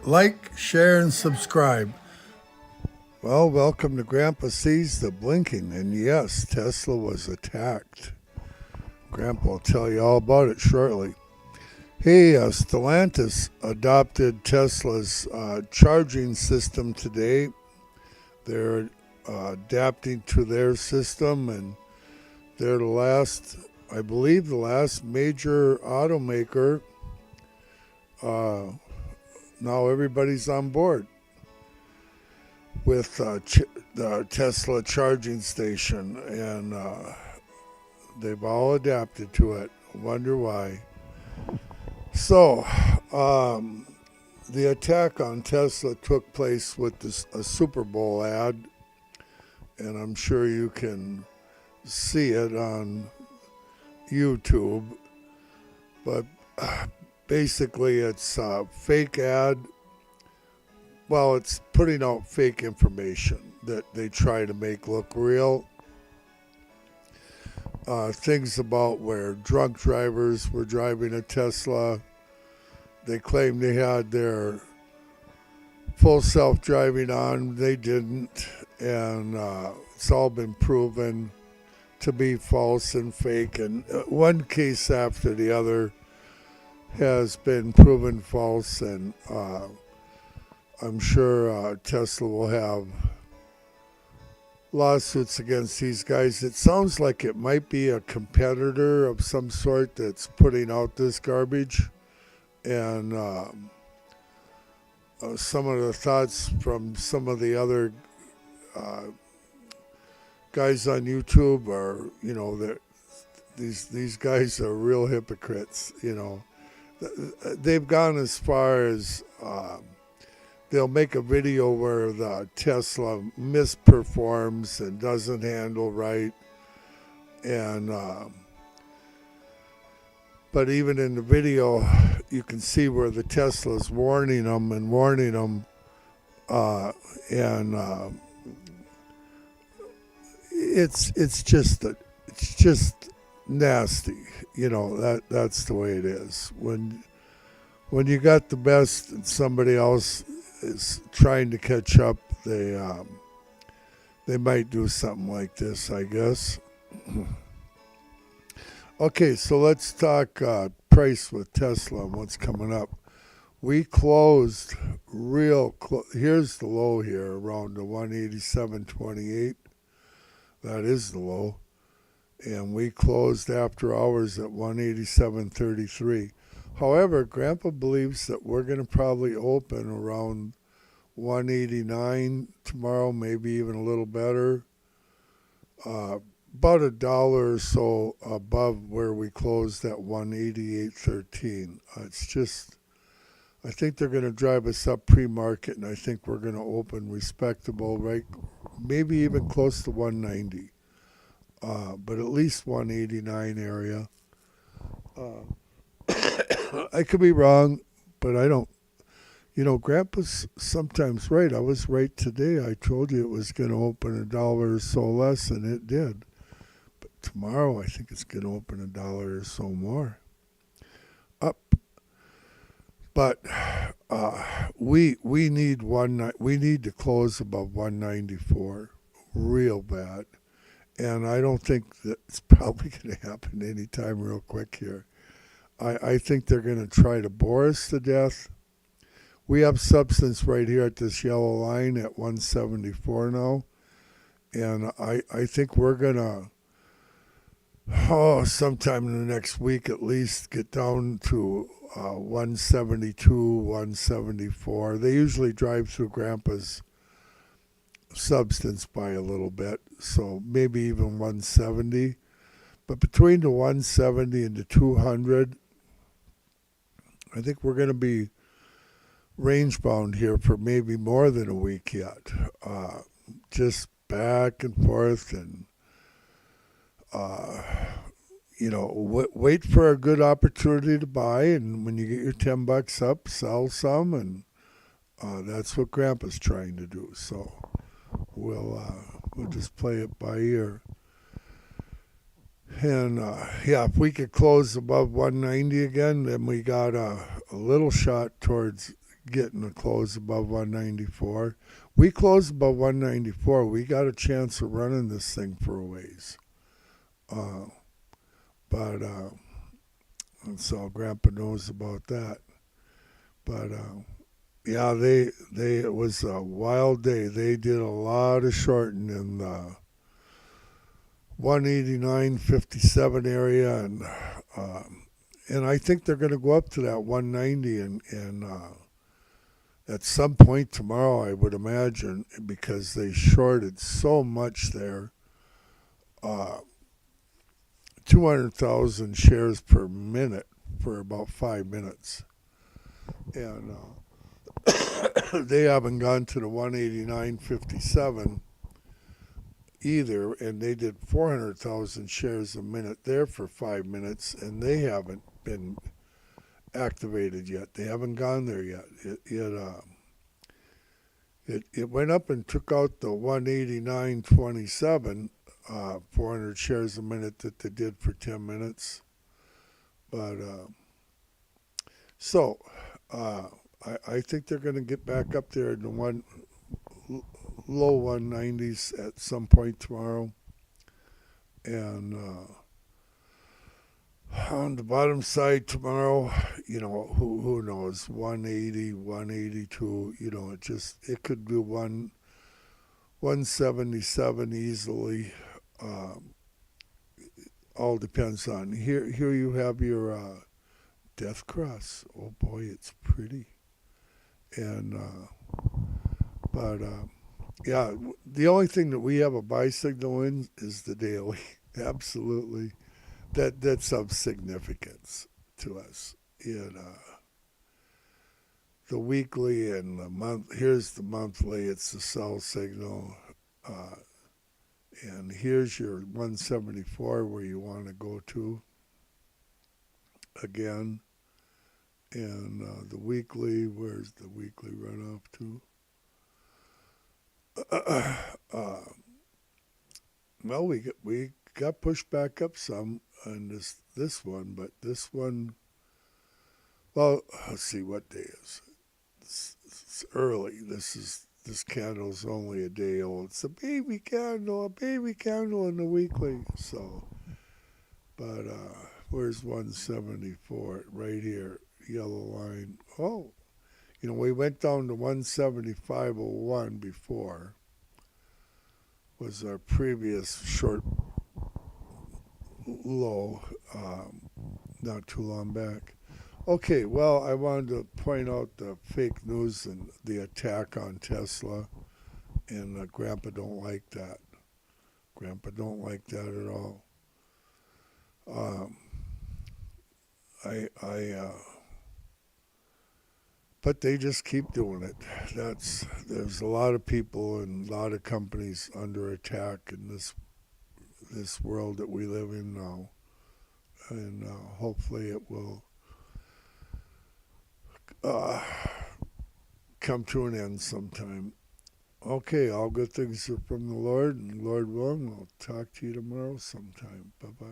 Like, share, and subscribe. Well, welcome to Grandpa Sees the Blinking. And yes, Tesla was attacked. Grandpa will tell you all about it shortly. Hey, Stellantis adopted Tesla's charging system today. They're adapting to their system, and they're I believe the last major automaker. Now everybody's on board with the Tesla charging station, and they've all adapted to it. Wonder why. So, the attack on Tesla took place with a Super Bowl ad, and I'm sure you can see it on YouTube. But basically, it's a fake ad. Well, it's putting out fake information that they try to make look real. Things about where drunk drivers were driving a Tesla. They claimed they had their full self-driving on. They didn't. And it's all been proven to be false and fake. And one case after the other has been proven false. And I'm sure Tesla will have lawsuits against these guys. It sounds like it might be a competitor of some sort that's putting out this garbage. And some of the thoughts from some of the other guys on YouTube are, that these guys are real hypocrites. They've gone as far as they'll make a video where the Tesla misperforms and doesn't handle right, and but even in the video, you can see where the Tesla's warning them, and it's just nasty. That's the way it is. When you got the best and somebody else is trying to catch up, they might do something like this, I guess. Okay, so let's talk price with Tesla and what's coming up. We closed here's the low here, around the 187.28. That is the low. And we closed after hours at 187.33. However, Grandpa believes that we're going to probably open around 189 tomorrow, maybe even a little better. About $1 or so above where we closed at 188.13. It's just, I think they're going to drive us up pre-market, and I think we're going to open respectable, right? Maybe even close to 190, but at least 189 area. I could be wrong, but I don't. Grandpa's sometimes right. I was right today. I told you it was going to open $1 or so less, and it did. But tomorrow, I think it's going to open $1 or so more up. But we need to close above 194 real bad, and I don't think that's probably going to happen anytime real quick here. I think they're going to try to bore us to death. We have substance right here at this yellow line at 174 now, and I think we're going to, sometime in the next week at least, get down to 172, 174. They usually drive through Grandpa's substance by a little bit, so maybe even 170. But between the 170 and the 200, I think we're going to be range bound here for maybe more than a week yet. Just back and forth, and wait for a good opportunity to buy, and when you get your $10 up, sell some, and that's what Grandpa's trying to do. So we'll just play it by ear. And if we could close above 190 again, then we got a little shot towards getting to close above 194. We closed above 194. We got a chance of running this thing for a ways. Uh, but and so Grandpa knows about that. But yeah, they it was a wild day. They did a lot of shorting in the 189.57 area, and I think they're going to go up to that 190 and at some point tomorrow, I would imagine, because they shorted so much there. 200,000 shares per minute for about 5 minutes. And they haven't gone to the 189.57 either, and they did 400,000 shares a minute there for 5 minutes, and they haven't been activated yet. They haven't gone there yet. It went up and took out the 189.27, 400 shares a minute that they did for 10 minutes. But so I think they're going to get back up there in the low 190s at some point tomorrow. And on the bottom side tomorrow, who knows, 180, 182, it could be 177 easily. All depends on, here you have your death cross. Oh boy, it's pretty. And but yeah, the only thing that we have a buy signal in is the daily. Absolutely, that's of significance to us. The weekly and the month. Here's the monthly. It's the sell signal, and here's your 174 where you want to go to again. And the weekly. Where's the weekly runoff to? Well, we got pushed back up some on this one, but this one, well, let's see what day is. It's early. This candle's only a day old. It's a baby candle in the weekly. So, but where's 174? Right here, yellow line. Oh, we went down to 175.01 before. Was our previous short low not too long back. Okay, well, I wanted to point out the fake news and the attack on Tesla, and Grandpa don't like that. Grandpa don't like that at all. But they just keep doing it. There's a lot of people and a lot of companies under attack in this world that we live in now, and hopefully it will come to an end sometime. Okay, all good things are from the Lord, and Lord willing, I'll talk to you tomorrow sometime. Bye-bye.